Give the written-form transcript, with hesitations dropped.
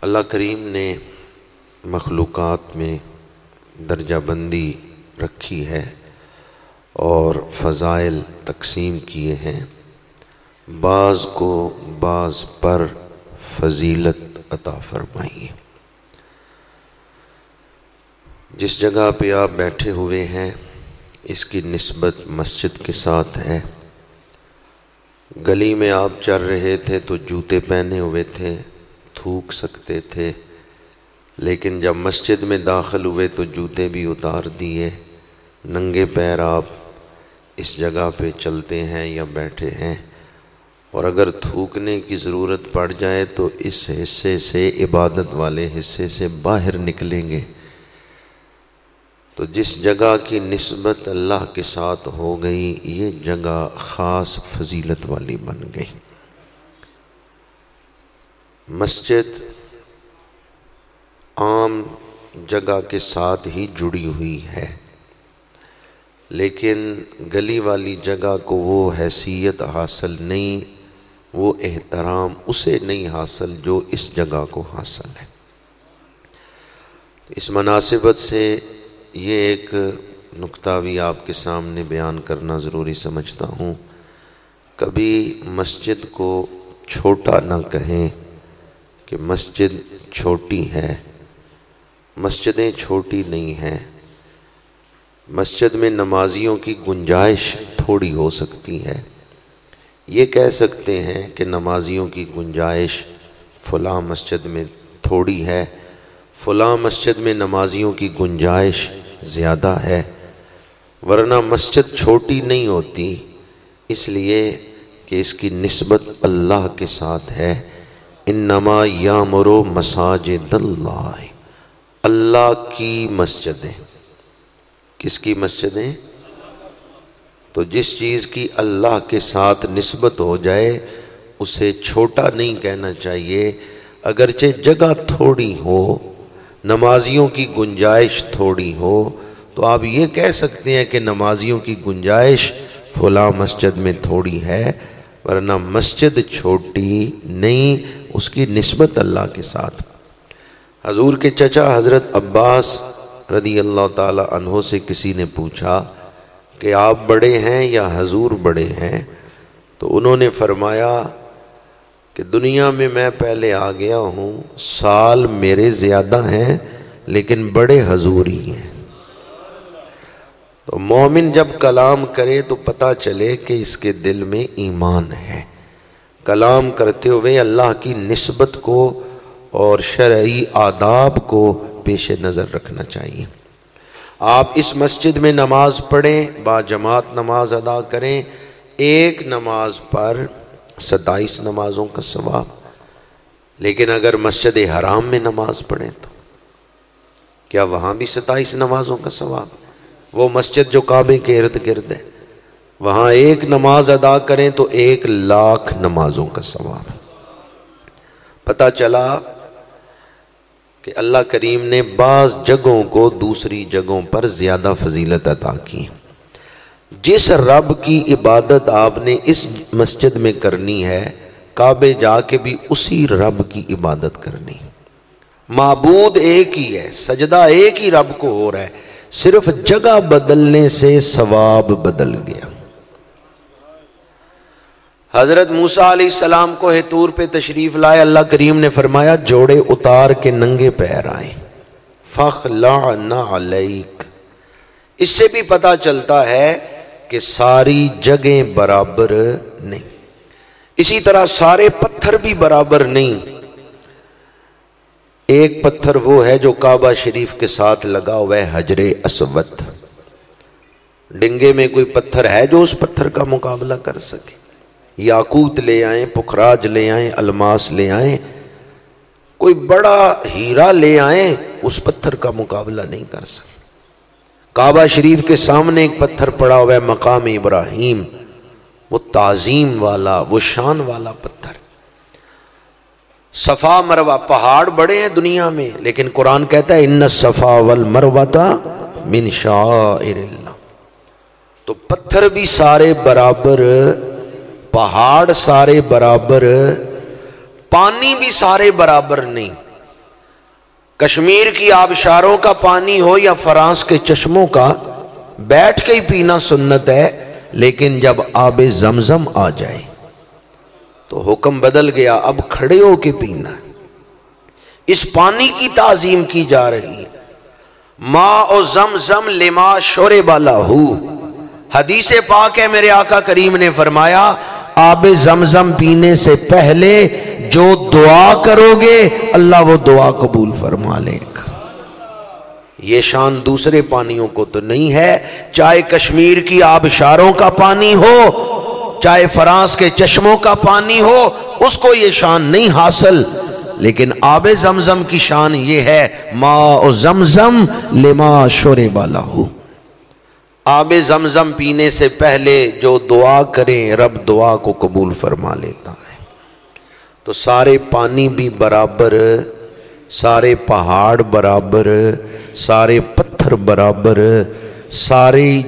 اللہ کریم نے مخلوقات میں درجہ بندی رکھی ہے اور فضائل تقسیم کیے ہیں، بعض کو بعض پر فضیلت عطا فرمائی ہے۔ جس جگہ پہ آپ بیٹھے ہوئے ہیں اس کی نسبت مسجد کے ساتھ ہے۔ گلی میں آپ چل رہے تھے تو جوتے پہنے ہوئے تھے، تھوک سکتے تھے، لیکن جب مسجد میں داخل ہوئے تو جوتے بھی اتار دیے، ننگے پیر آپ اس جگہ پہ چلتے ہیں یا بیٹھے ہیں، اور اگر تھوکنے کی ضرورت پڑ جائے تو اس حصے سے، عبادت والے حصے سے باہر نکلیں گے۔ تو جس جگہ کی نسبت اللہ کے ساتھ ہو گئی یہ جگہ خاص فضیلت والی بن گئی۔ مسجد عام جگہ کے ساتھ ہی جڑی ہوئی ہے، لیکن گلی والی جگہ کو وہ حیثیت حاصل نہیں، وہ احترام اسے نہیں حاصل جو اس جگہ کو حاصل ہے۔ اس مناسبت سے یہ ایک نکتہ بھی آپ کے سامنے بیان کرنا ضروری سمجھتا ہوں۔ کبھی مسجد کو چھوٹا نہ کہیں کہ مسجد چھوٹی ہے، مسجدیں چھوٹی نہیں ہیں۔ مسجد میں نمازیوں کی گنجائش تھوڑی ہو سکتی ہے، یہ کہہ سکتے ہیں کہ نمازیوں کی گنجائش فلاں مسجد میں تھوڑی ہے، فلاں مسجد میں نمازیوں کی گنجائش زیادہ ہے، ورنہ مسجد چھوٹی نہیں ہوتی، اس لیے کہ اس کی نسبت اللہ کے ساتھ ہے۔ انما یامر مساجد اللہ، اللہ کی مسجدیں۔ کس کی مسجدیں؟ تو جس چیز کی اللہ کے ساتھ نسبت ہو جائے اسے چھوٹا نہیں کہنا چاہیے، اگرچہ جگہ تھوڑی ہو، نمازیوں کی گنجائش تھوڑی ہو، تو آپ یہ کہہ سکتے ہیں کہ نمازیوں کی گنجائش فلاں مسجد میں تھوڑی ہے، ورنہ مسجد چھوٹی نہیں، اس کی نسبت اللہ کے ساتھ۔ حضور کے چچا حضرت عباس رضی اللہ تعالی عنہ سے کسی نے پوچھا کہ آپ بڑے ہیں یا حضور بڑے ہیں؟ تو انہوں نے فرمایا کہ دنیا میں پہلے آ گیا ہوں، سال میرے زیادہ ہیں لیکن بڑے حضور ہی ہیں۔ تو مومن جب کلام کرے تو پتہ چلے کہ اس کے دل میں ایمان ہے۔ کلام کرتے ہوئے اللہ کی نسبت کو اور شرعی آداب کو پیش نظر رکھنا چاہیے۔ آپ اس مسجد میں نماز پڑھیں، با جماعت نماز ادا کریں، ایک نماز پر 27 نمازوں کا ثواب، لیکن اگر مسجد حرام میں نماز پڑھیں تو کیا وہاں بھی 27 نمازوں کا ثواب؟ وہ مسجد جو کعبے کے ارد گرد ہے، وہاں ایک نماز ادا کریں تو 1,00,000 نمازوں کا ثواب۔ پتہ چلا کہ اللہ کریم نے بعض جگہوں کو دوسری جگہوں پر زیادہ فضیلت عطا کی۔ جس رب کی عبادت آپ نے اس مسجد میں کرنی ہے، کعبے جا کے بھی اسی رب کی عبادت کرنی۔ معبود ایک ہی ہے، سجدہ ایک ہی رب کو ہو رہا ہے، صرف جگہ بدلنے سے ثواب بدل گیا۔ حضرت موسیٰ علیہ السلام کو طور پہ تشریف لائے، اللہ کریم نے فرمایا جوڑے اتار کے ننگے پیر آئیں، فَخْلَعْنَ عَلَيْكَ۔ اس سے بھی پتہ چلتا ہے کہ ساری جگہیں برابر نہیں، اسی طرح سارے پتھر بھی برابر نہیں۔ ایک پتھر وہ ہے جو کعبہ شریف کے ساتھ لگا ہوا ہے، حجر اسود۔ ڈنگے میں کوئی پتھر ہے جو اس پتھر کا مقابلہ کر سکے؟ یاقوت لے آئیں، پکھراج لے آئیں، الماس لے آئیں، کوئی بڑا ہیرا لے آئیں، اس پتھر کا مقابلہ نہیں کر سکے۔ کعبہ شریف کے سامنے ایک پتھر پڑا ہوا ہے، مقام ابراہیم، وہ تعظیم والا، وہ شان والا پتھر۔ صفا مروہ پہاڑ بڑے ہیں دنیا میں، لیکن قرآن کہتا ہے ان الصفا والمروہ من شعائر اللہ۔ تو پتھر بھی سارے برابر، پہاڑ سارے برابر، پانی بھی سارے برابر نہیں۔ کشمیر کی آبشاروں کا پانی ہو یا فرانس کے چشموں کا، بیٹھ کے ہی پینا سنت ہے، لیکن جب آب زمزم آ جائے تو حکم بدل گیا، اب کھڑے ہو کے پینا ہے۔ اس پانی کی تعظیم کی جا رہی ہے۔ ماء زمزم لما شرب لہ، حدیث پاک ہے، میرے آقا کریم نے فرمایا آب زمزم پینے سے پہلے جو دعا کرو گے اللہ وہ دعا قبول فرما لے گا۔ یہ شان دوسرے پانیوں کو تو نہیں ہے، چاہے کشمیر کی آبشاروں کا پانی ہو، چاہے فرانس کے چشموں کا پانی ہو، اس کو یہ شان نہیں حاصل، لیکن آب زمزم کی شان یہ ہے، ماء زمزم لما شرب لہ، آب زمزم پینے سے پہلے جو دعا کریں رب دعا کو قبول فرما لیتا ہے۔ تو سارے پانی بھی برابر، سارے پہاڑ برابر، سارے پتھر برابر، سارے